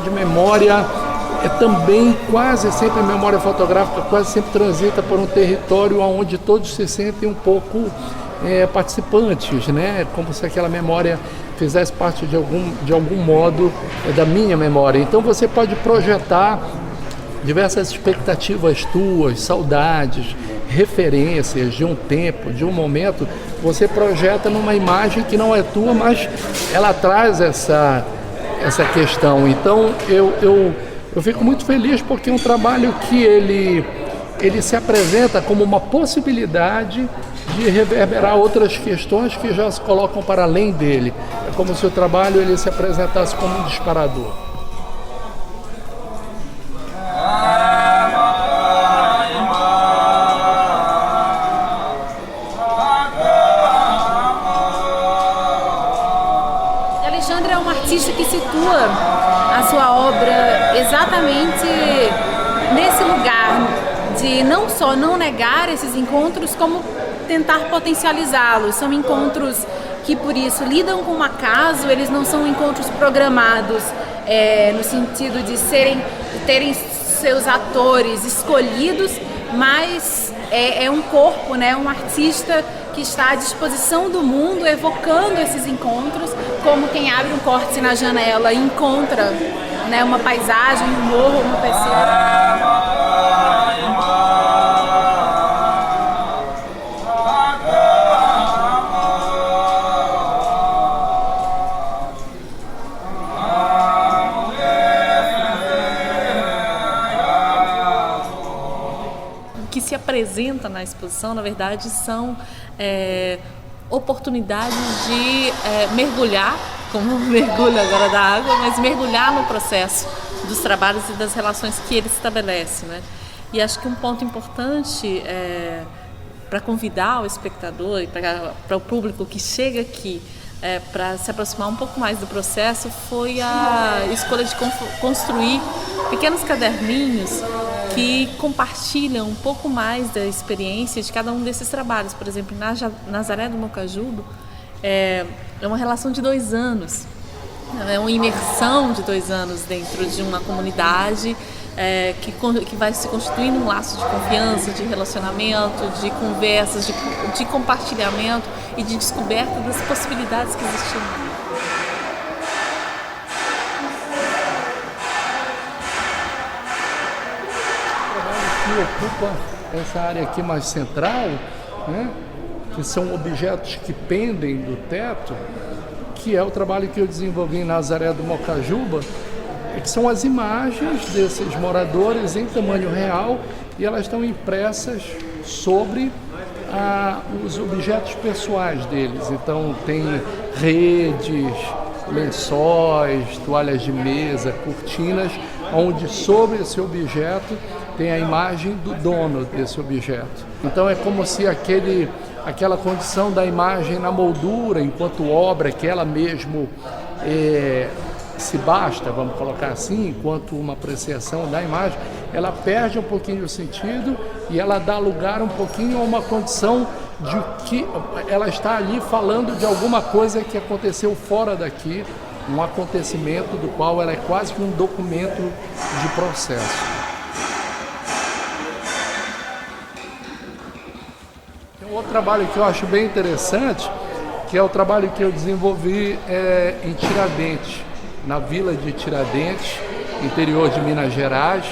de memória é também quase sempre, memória fotográfica quase sempre transita por um território onde todos se sentem um pouco participantes, né? Como se aquela memória fizesse parte de algum modo da minha memória. Então você pode projetar diversas expectativas tuas, saudades, referências de um tempo, de um momento, você projeta numa imagem que não é tua, mas ela traz essa questão. Então eu fico muito feliz porque é um trabalho que ele se apresenta como uma possibilidade de reverberar outras questões que já se colocam para além dele. É como se o trabalho ele se apresentasse como um disparador. Alexandre é um artista que situa a sua obra exatamente nesse lugar de não só não negar esses encontros, como tentar potencializá-los. São encontros que, por isso, lidam com o acaso, eles não são encontros programados no sentido de terem seus atores escolhidos, mas é um corpo, né, um artista que está à disposição do mundo, evocando esses encontros, como quem abre um córtice na janela e encontra, né, uma paisagem, um morro, uma pessoa. O que se apresenta na exposição, na verdade, são oportunidades de mergulhar, como mergulho agora da água, mas mergulhar no processo dos trabalhos e das relações que ele estabelece, né? E acho que um ponto importante para convidar o espectador e para o público que chega aqui para se aproximar um pouco mais do processo foi a escolha de construir pequenos caderninhos que compartilham um pouco mais da experiência de cada um desses trabalhos. Por exemplo, na Nazaré do Mocajuba, é uma relação de 2 anos, é uma imersão de 2 anos dentro de uma comunidade que vai se constituindo um laço de confiança, de relacionamento, de conversas, de compartilhamento e de descoberta das possibilidades que existiam. Que ocupa essa área aqui mais central, né, que são objetos que pendem do teto, que é o trabalho que eu desenvolvi em Nazaré do Mocajuba, que são as imagens desses moradores em tamanho real e elas estão impressas sobre os objetos pessoais deles. Então tem redes, lençóis, toalhas de mesa, cortinas, onde sobre esse objeto tem a imagem do dono desse objeto. Então é como se aquela condição da imagem na moldura, enquanto obra, que ela mesmo se basta, vamos colocar assim, enquanto uma apreciação da imagem, ela perde um pouquinho o sentido e ela dá lugar um pouquinho a uma condição de que ela está ali falando de alguma coisa que aconteceu fora daqui, um acontecimento do qual ela é quase que um documento de processo. Tem um outro trabalho que eu acho bem interessante, que é o trabalho que eu desenvolvi em Tiradentes, na vila de Tiradentes, interior de Minas Gerais,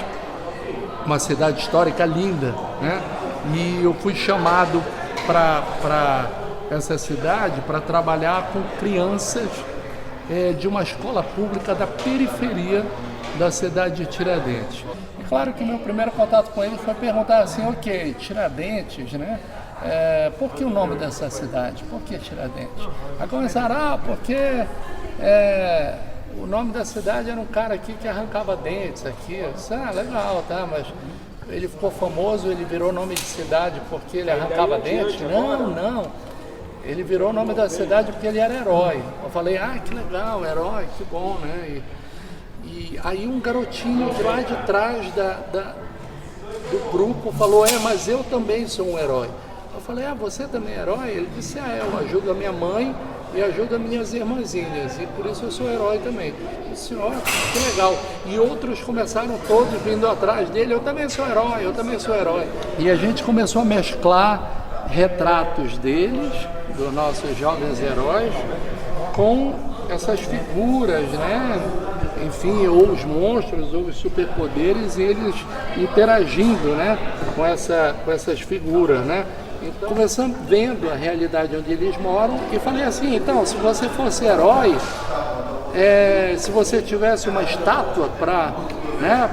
uma cidade histórica linda, né? E eu fui chamado para essa cidade para trabalhar com crianças de uma escola pública da periferia da cidade de Tiradentes. E claro que meu primeiro contato com ele foi perguntar assim, ok, Tiradentes, né? Por que o nome dessa cidade? Por que Tiradentes? Aí começaram, porque o nome da cidade era um cara aqui que arrancava dentes aqui. Eu disse, legal, tá, mas ele ficou famoso, ele virou nome de cidade porque ele arrancava dentes? Não. Ele virou o nome da cidade porque ele era herói. Eu falei, que legal, herói, que bom, né? E aí um garotinho de lá de trás do grupo falou, mas eu também sou um herói. Eu falei, você também é herói? Ele disse, eu ajudo a minha mãe e ajuda minhas irmãzinhas, e por isso eu sou herói também. O senhor, que legal. E outros começaram todos vindo atrás dele, eu também sou herói, eu também sou herói. E a gente começou a mesclar retratos deles, dos nossos jovens heróis, com essas figuras, né? Enfim, ou os monstros, ou os superpoderes, e eles interagindo, né? com essas figuras, né? E começando vendo a realidade onde eles moram, e falei assim, então, se você fosse herói, se você tivesse uma estátua né,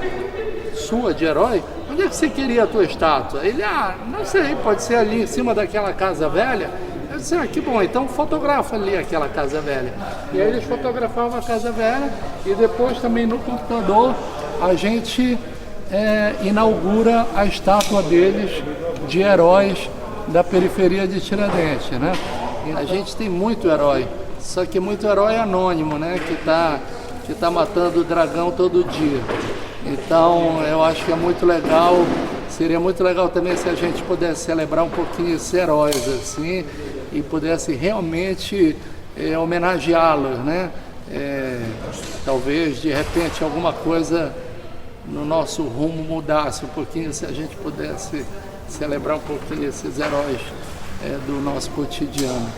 sua de herói, onde é que você queria a tua estátua? Ele, não sei, pode ser ali em cima daquela casa velha. Eu disse, que bom, então fotografa ali aquela casa velha. E aí eles fotografavam a casa velha, e depois também no computador a gente inaugura a estátua deles de heróis da periferia de Tiradentes, né? A gente tem muito herói, só que muito herói anônimo, né? Que tá matando o dragão todo dia. Então eu acho que é muito legal, seria muito legal também se a gente pudesse celebrar um pouquinho esses heróis assim, e pudesse realmente homenageá-los, né? Talvez de repente alguma coisa no nosso rumo mudasse um pouquinho, se a gente pudesse celebrar um pouquinho esses heróis do nosso cotidiano.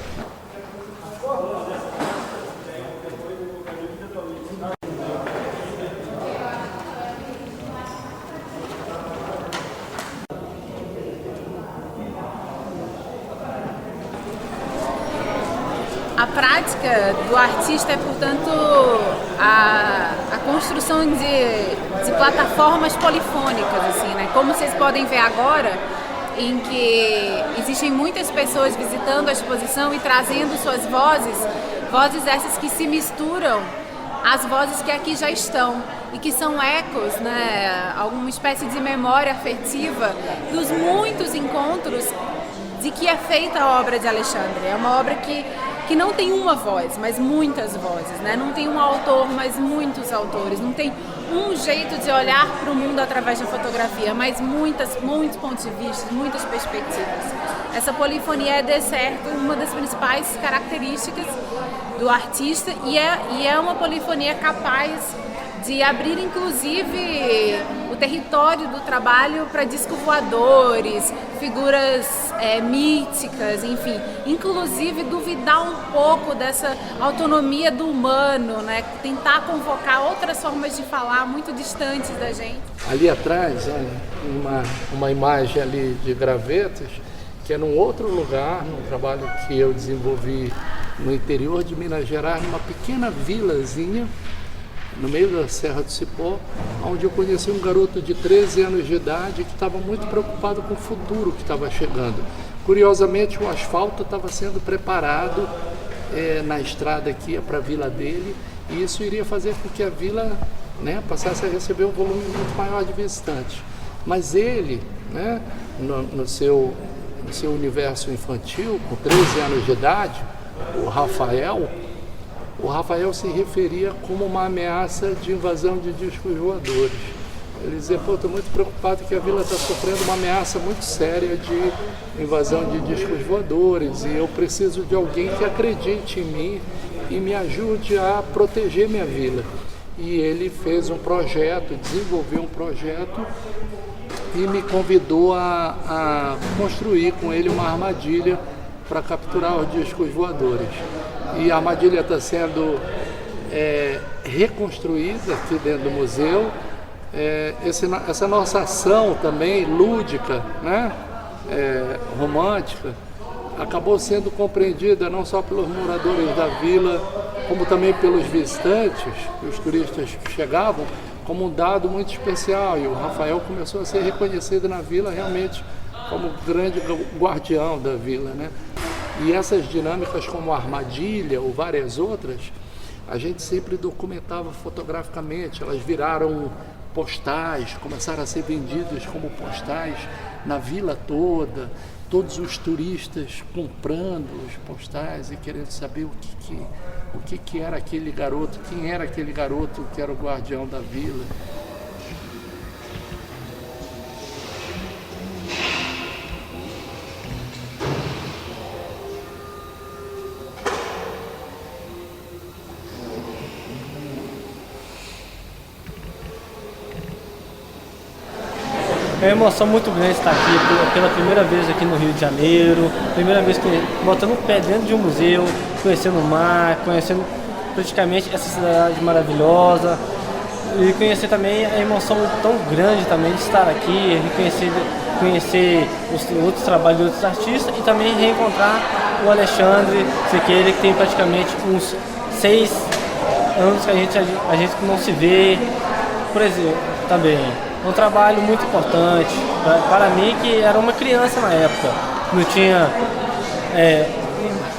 A prática do artista é, portanto, a construção de plataformas polifônicas, assim, né? Como vocês podem ver agora, em que existem muitas pessoas visitando a exposição e trazendo suas vozes essas que se misturam às vozes que aqui já estão e que são ecos, né? Alguma espécie de memória afetiva dos muitos encontros de que é feita a obra de Alexandre. É uma obra que não tem uma voz, mas muitas vozes, né? Não tem um autor, mas muitos autores. Não tem um jeito de olhar para o mundo através da fotografia, mas muitos pontos de vista, muitas perspectivas. Essa polifonia é, de certo, uma das principais características do artista e é uma polifonia capaz de abrir, inclusive, o território do trabalho para discos voadores, figuras míticas, enfim. Inclusive, duvidar um pouco dessa autonomia do humano, né? Tentar convocar outras formas de falar muito distantes da gente. Ali atrás, olha, uma imagem ali de gravetos, que é num outro lugar, num trabalho que eu desenvolvi no interior de Minas Gerais, numa pequena vilazinha, no meio da Serra do Cipó, onde eu conheci um garoto de 13 anos de idade que estava muito preocupado com o futuro que estava chegando. Curiosamente, o asfalto estava sendo preparado na estrada que ia para a vila dele, e isso iria fazer com que a vila, né, passasse a receber um volume muito maior de visitantes. Mas ele, né, no seu universo infantil, com 13 anos de idade, o Rafael se referia como uma ameaça de invasão de discos voadores. Ele dizia, estou muito preocupado que a vila está sofrendo uma ameaça muito séria de invasão de discos voadores, e eu preciso de alguém que acredite em mim e me ajude a proteger minha vila. E ele fez um projeto, desenvolveu um projeto e me convidou a construir com ele uma armadilha para capturar os discos voadores. E a armadilha está sendo reconstruída aqui dentro do museu. Essa nossa ação também lúdica, né? Romântica, acabou sendo compreendida não só pelos moradores da vila, como também pelos visitantes, os turistas que chegavam, como um dado muito especial. E o Rafael começou a ser reconhecido na vila realmente como grande guardião da vila, né? E essas dinâmicas como a armadilha ou várias outras, a gente sempre documentava fotograficamente. Elas viraram postais, começaram a ser vendidas como postais na vila toda, todos os turistas comprando os postais e querendo saber o que era aquele garoto, quem era aquele garoto que era o guardião da vila. É uma emoção muito grande estar aqui pela primeira vez aqui no Rio de Janeiro, primeira vez botando o pé dentro de um museu, conhecendo o mar, conhecendo praticamente essa cidade maravilhosa e conhecer também a emoção tão grande também de estar aqui, conhecer os outros trabalhos de outros artistas e também reencontrar o Alexandre Siqueira, que tem praticamente uns 6 anos que a gente não se vê, por exemplo, também. Um trabalho muito importante para mim, que era uma criança na época, não tinha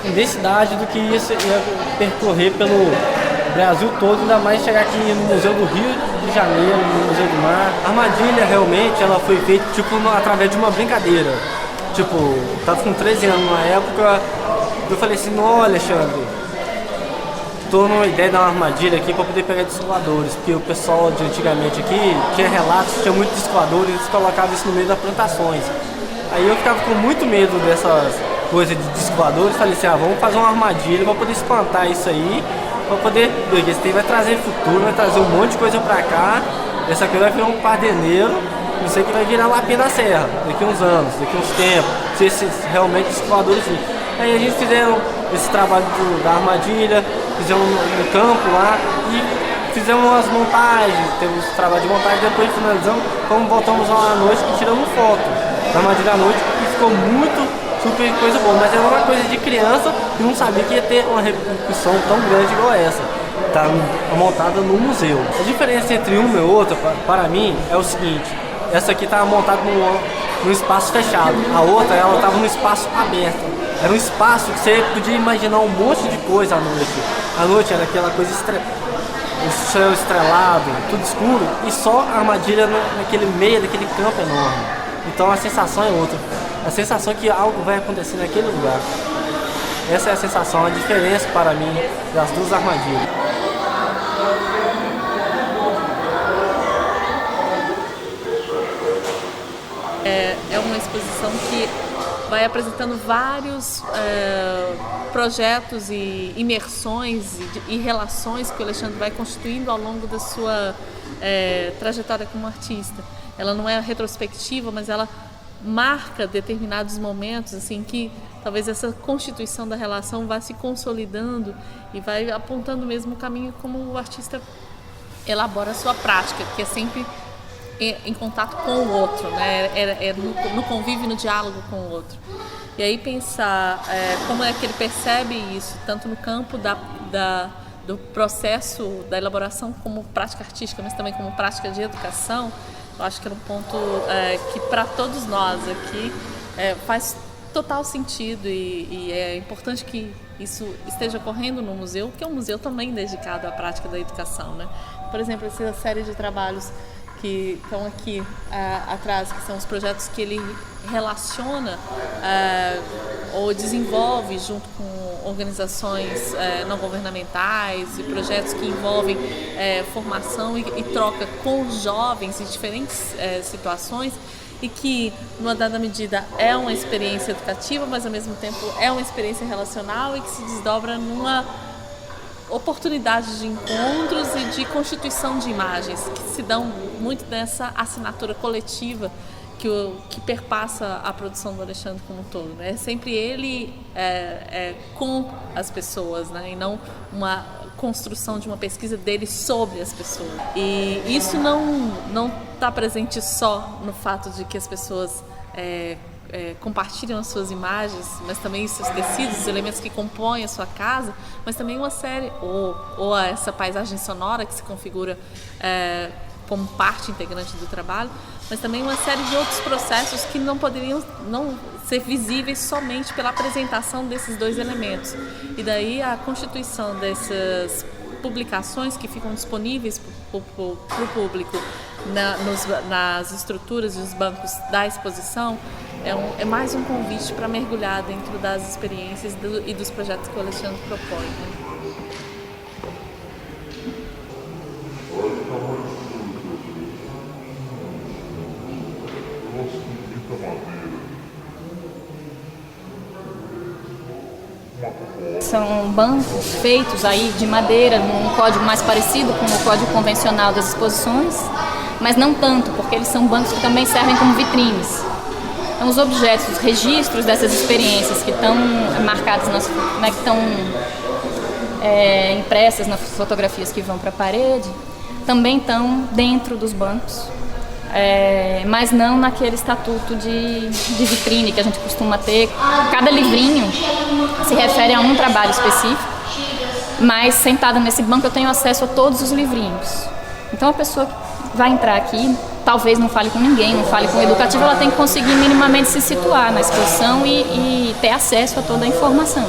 identidade do que isso ia percorrer pelo Brasil todo, ainda mais chegar aqui no Museu do Rio de Janeiro, no Museu do Mar. A armadilha realmente ela foi feita através de uma brincadeira. Tava com 13 anos na época, eu falei assim, não, Alexandre, tô numa ideia de uma armadilha aqui para poder pegar discos voadores, porque o pessoal de antigamente aqui tinha relatos, tinha muitos discos voadores, eles colocavam isso no meio das plantações. Aí eu ficava com muito medo dessas coisas de discos voadores, falei assim, vamos fazer uma armadilha para poder espantar isso aí, para poder, porque esse vai trazer futuro, vai trazer um monte de coisa para cá, essa aqui vai virar um pardeneiro, isso aqui vai virar Lapinha da Serra, daqui uns anos, daqui uns tempos, se esses realmente discos voadores virem. Aí a gente fizeram esse trabalho da armadilha, fizemos no campo lá e fizemos umas montagens, temos trabalho de montagem, depois finalizamos, voltamos lá à noite e tiramos foto da armadilha à noite e ficou super coisa boa, mas era uma coisa de criança e não sabia que ia ter uma repercussão tão grande igual essa. Tá montada no museu. A diferença entre uma e outra, para mim, é o seguinte, essa aqui estava montada num espaço fechado, a outra ela estava num espaço aberto. Era um espaço que você podia imaginar um monte de coisa à noite. À noite era aquela coisa o céu estrelado, tudo escuro, e só a armadilha naquele meio daquele campo enorme. Então a sensação é outra. A sensação é que algo vai acontecer naquele lugar. Essa é a sensação, a diferença para mim das duas armadilhas. É uma exposição que vai apresentando vários projetos e imersões e relações que o Alexandre vai constituindo ao longo da sua trajetória como artista. Ela não é retrospectiva, mas ela marca determinados momentos assim que talvez essa constituição da relação vá se consolidando e vai apontando mesmo o caminho como o artista elabora a sua prática, que é sempre em contato com o outro, né? No convívio, no diálogo com o outro. E aí pensar como é que ele percebe isso, tanto no campo do processo da elaboração como prática artística, mas também como prática de educação. Eu acho que era um ponto que para todos nós aqui faz total sentido e é importante que isso esteja ocorrendo no museu, que é um museu também dedicado à prática da educação, né? Por exemplo, essa série de trabalhos que estão aqui atrás, que são os projetos que ele relaciona ou desenvolve junto com organizações não governamentais e projetos que envolvem formação e troca com jovens em diferentes situações e que, numa dada medida, é uma experiência educativa, mas ao mesmo tempo é uma experiência relacional e que se desdobra numa oportunidade de encontros e de constituição de imagens que se dão muito dessa assinatura coletiva que perpassa a produção do Alexandre como um todo, né? É sempre ele com as pessoas, né? E não uma construção de uma pesquisa dele sobre as pessoas. E isso não está presente só no fato de que as pessoas compartilham as suas imagens, mas também os seus tecidos, os elementos que compõem a sua casa, mas também uma série, ou essa paisagem sonora que se configura como parte integrante do trabalho, mas também uma série de outros processos que não poderiam não ser visíveis somente pela apresentação desses dois elementos. E daí a constituição dessas publicações que ficam disponíveis para o público nas estruturas e os bancos da exposição é mais um convite para mergulhar dentro das experiências e dos projetos que o Alexandre propõe, né? São bancos feitos aí de madeira, num código mais parecido com o código convencional das exposições, mas não tanto, porque eles são bancos que também servem como vitrines. Então, os objetos, os registros dessas experiências que estão marcadas, que estão impressas nas fotografias que vão para a parede, também estão dentro dos bancos, mas não naquele estatuto de vitrine que a gente costuma ter. Cada livrinho se refere a um trabalho específico, mas sentada nesse banco eu tenho acesso a todos os livrinhos. Então a pessoa que vai entrar aqui, talvez não fale com ninguém, não fale com o educativo, ela tem que conseguir minimamente se situar na exposição e ter acesso a toda a informação.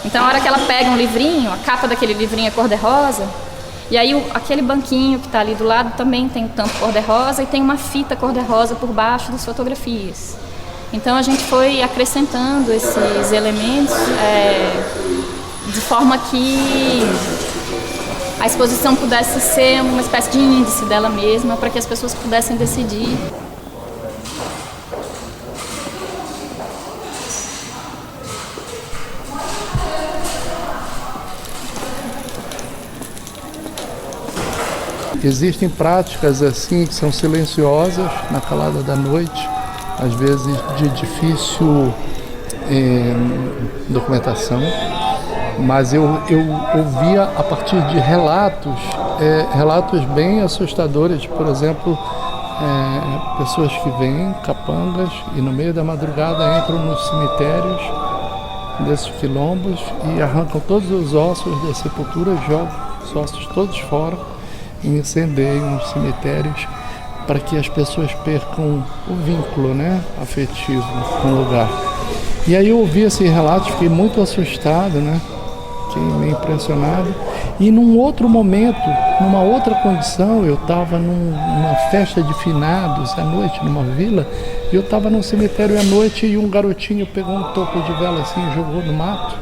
Então, a hora que ela pega um livrinho, a capa daquele livrinho é cor-de-rosa, e aí aquele banquinho que está ali do lado também tem um tampo cor-de-rosa e tem uma fita cor-de-rosa por baixo das fotografias. Então, a gente foi acrescentando esses elementos de forma que a exposição pudesse ser uma espécie de índice dela mesma, para que as pessoas pudessem decidir. Existem práticas assim que são silenciosas na calada da noite, às vezes de difícil documentação, mas eu ouvia a partir de relatos bem assustadores, por exemplo, pessoas que vêm, capangas, e no meio da madrugada entram nos cemitérios desses quilombos e arrancam todos os ossos das sepulturas, jogam os ossos todos fora e incendeiam os cemitérios para que as pessoas percam o vínculo, né, afetivo com o lugar. E aí eu ouvi esse relato, fiquei muito assustado, né? Fiquei meio impressionado. E num outro momento, numa outra condição, eu estava numa festa de finados à noite, numa vila, e eu estava num cemitério à noite e um garotinho pegou um toco de vela assim, jogou no mato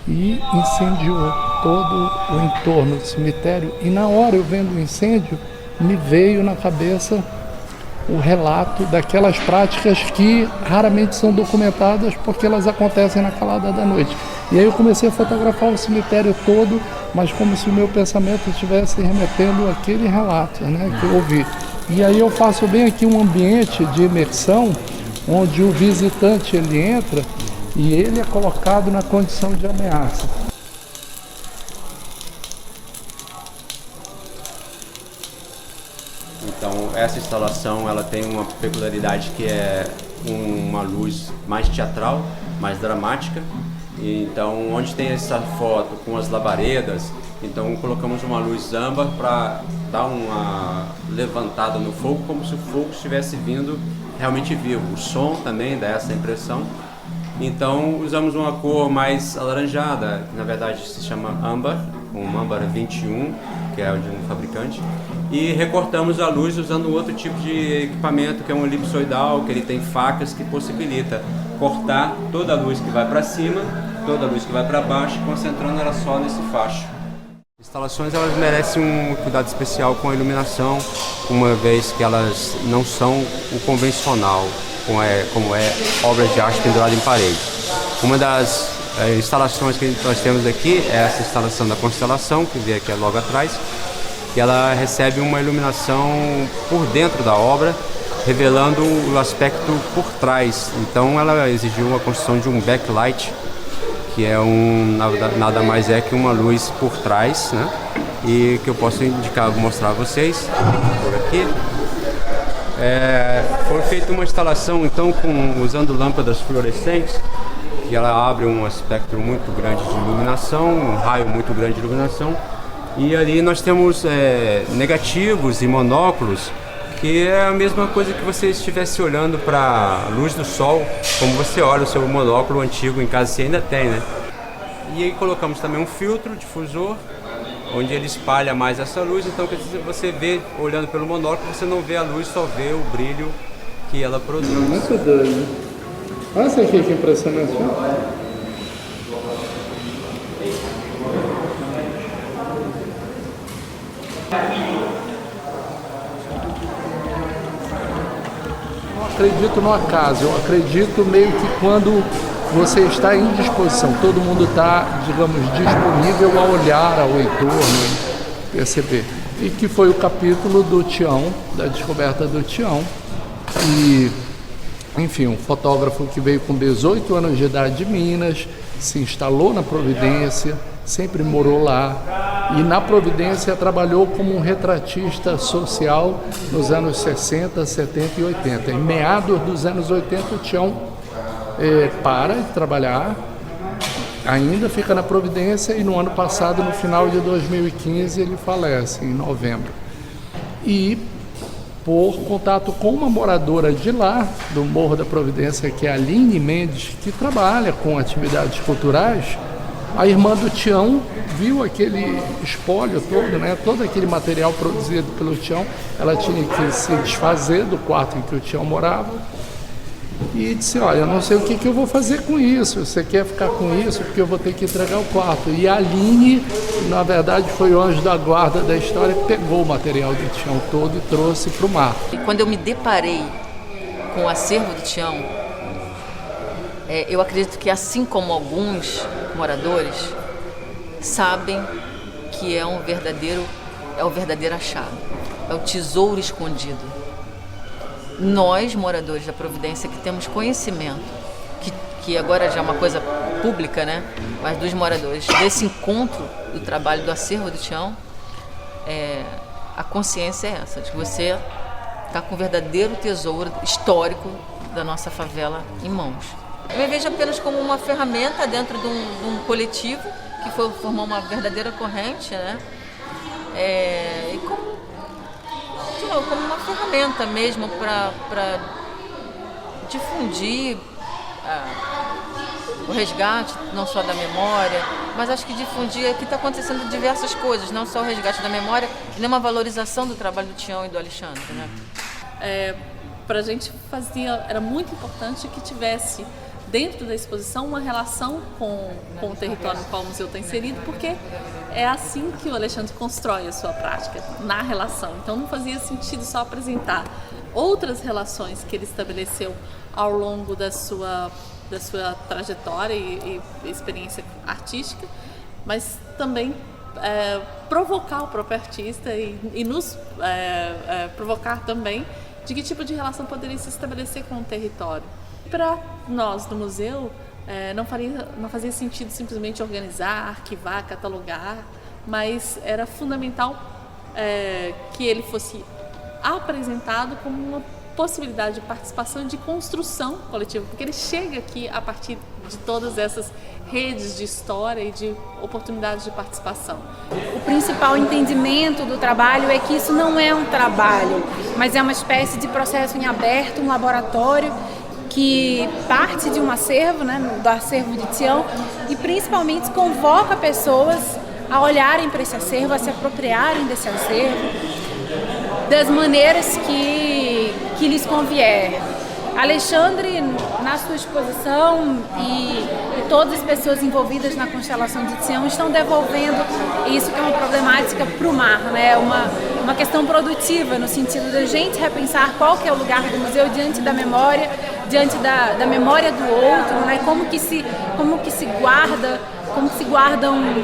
e incendiou todo o entorno do cemitério. E na hora, eu vendo o incêndio, me veio na cabeça o relato daquelas práticas que raramente são documentadas porque elas acontecem na calada da noite. E aí eu comecei a fotografar o cemitério todo, mas como se o meu pensamento estivesse remetendo àquele relato, né, que eu ouvi. E aí eu faço bem aqui um ambiente de imersão, onde o visitante ele entra e ele é colocado na condição de ameaça. Então, essa instalação ela tem uma peculiaridade que é uma luz mais teatral, mais dramática. Então, onde tem essa foto com as labaredas, então colocamos uma luz âmbar para dar uma levantada no fogo, como se o fogo estivesse vindo realmente vivo. O som também dá essa impressão. Então, usamos uma cor mais alaranjada, que na verdade se chama âmbar, um âmbar 21, que é o de um fabricante. E recortamos a luz usando outro tipo de equipamento, que é um elipsoidal, que ele tem facas que possibilita cortar toda a luz que vai para cima, toda a luz que vai para baixo, concentrando ela só nesse facho. As instalações elas merecem um cuidado especial com a iluminação, uma vez que elas não são o convencional, como é obra de arte pendurada em parede. Uma das instalações que nós temos aqui é essa instalação da Constelação, que vê aqui logo atrás, que ela recebe uma iluminação por dentro da obra, revelando o aspecto por trás. Então ela exigiu a construção de um backlight, que é nada mais é que uma luz por trás, né? E que eu posso indicar, vou mostrar a vocês por aqui. Foi feita uma instalação então usando lâmpadas fluorescentes, e ela abre um espectro muito grande de iluminação, um raio muito grande de iluminação. E ali nós temos negativos e monóculos, que é a mesma coisa que você estivesse olhando para a luz do sol, como você olha o seu monóculo antigo em casa, você ainda tem, né? E aí colocamos também um filtro difusor, onde ele espalha mais essa luz, então você vê, olhando pelo monóculo, você não vê a luz, só vê o brilho que ela produz. Muito doido. Olha isso aqui, que impressionante. Não acredito no acaso, eu acredito meio que quando você está em disposição, todo mundo está, digamos, disponível a olhar ao entorno, perceber. e que foi o capítulo do Tião, da descoberta do Tião. E, enfim, um fotógrafo que veio com 18 anos de idade de Minas, se instalou na Providência, sempre morou lá, e na Providência trabalhou como um retratista social nos anos 60, 70 e 80. Em meados dos anos 80, o Tião para de trabalhar, ainda fica na Providência, e no ano passado, no final de 2015, ele falece, em novembro. E por contato com uma moradora de lá, do Morro da Providência, que é a Aline Mendes, que trabalha com atividades culturais, a irmã do Tião viu aquele espólio todo, né? Todo aquele material produzido pelo Tião. Ela tinha que se desfazer do quarto em que o Tião morava e disse: olha, eu não sei o que eu vou fazer com isso, você quer ficar com isso? Porque eu vou ter que entregar o quarto. E a Aline, na verdade, foi o anjo da guarda da história, que pegou o material do Tião todo e trouxe para o mar. E quando eu me deparei com o acervo do Tião, eu acredito que, assim como alguns moradores, sabem que é o verdadeiro achado, é o tesouro escondido. Nós, moradores da Providência, que temos conhecimento, que agora já é uma coisa pública, né? Mas dos moradores, desse encontro do trabalho do acervo do Tião, a consciência é essa, de que você está com o verdadeiro tesouro histórico da nossa favela em mãos. Eu me vejo apenas como uma ferramenta dentro de um coletivo que formou uma verdadeira corrente, né? E como uma ferramenta mesmo para difundir o resgate, não só da memória, mas acho que difundir que está acontecendo diversas coisas, não só o resgate da memória, e nem uma valorização do trabalho do Tião e do Alexandre, né? Para a gente era muito importante que tivesse dentro da exposição uma relação com o território no qual o museu está inserido, porque é assim que o Alexandre constrói a sua prática, na relação. Então não fazia sentido só apresentar outras relações que ele estabeleceu ao longo da sua trajetória e experiência artística, mas também provocar o próprio artista e nos provocar também de que tipo de relação poderia se estabelecer com o território. Para nós do museu, não fazia sentido simplesmente organizar, arquivar, catalogar, mas era fundamental que ele fosse apresentado como uma possibilidade de participação e de construção coletiva, porque ele chega aqui a partir de todas essas redes de história e de oportunidades de participação. O principal entendimento do trabalho é que isso não é um trabalho, mas é uma espécie de processo em aberto, um laboratório que parte de um acervo, né, do acervo de Tião, e principalmente convoca pessoas a olharem para esse acervo, a se apropriarem desse acervo das maneiras que lhes convier. Alexandre, na sua exposição, e todas as pessoas envolvidas na constelação de Tião estão devolvendo isso, que é uma problemática para o mar, né? Uma questão produtiva, no sentido da gente repensar qual que é o lugar do museu diante da memória, diante da memória do outro, né? Como que se guardam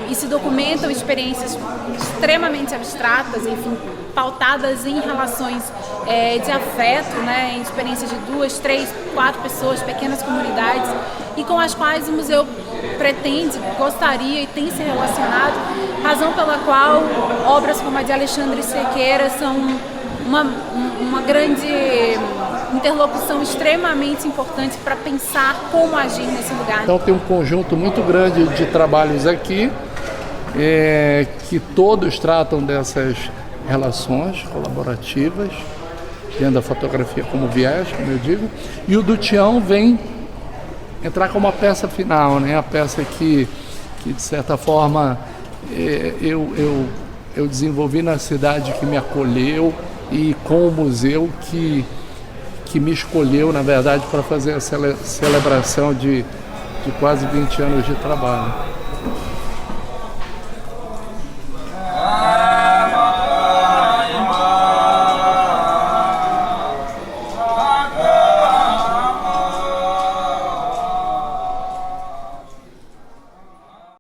e se documentam experiências extremamente abstratas, enfim, pautadas em relações de afeto, né, em experiências de 2, 3, 4 pessoas, pequenas comunidades, e com as quais o museu pretende, gostaria e tem se relacionado, razão pela qual obras como a de Alexandre Sequeira são uma grande interlocução extremamente importante para pensar como agir nesse lugar. Então tem um conjunto muito grande de trabalhos aqui, que todos tratam dessas relações colaborativas, tendo a fotografia como viés, como eu digo, e o do Tião vem entrar como a peça final, né? A peça que de certa forma eu desenvolvi na cidade que me acolheu e com o museu que me escolheu, na verdade, para fazer a celebração de quase 20 anos de trabalho.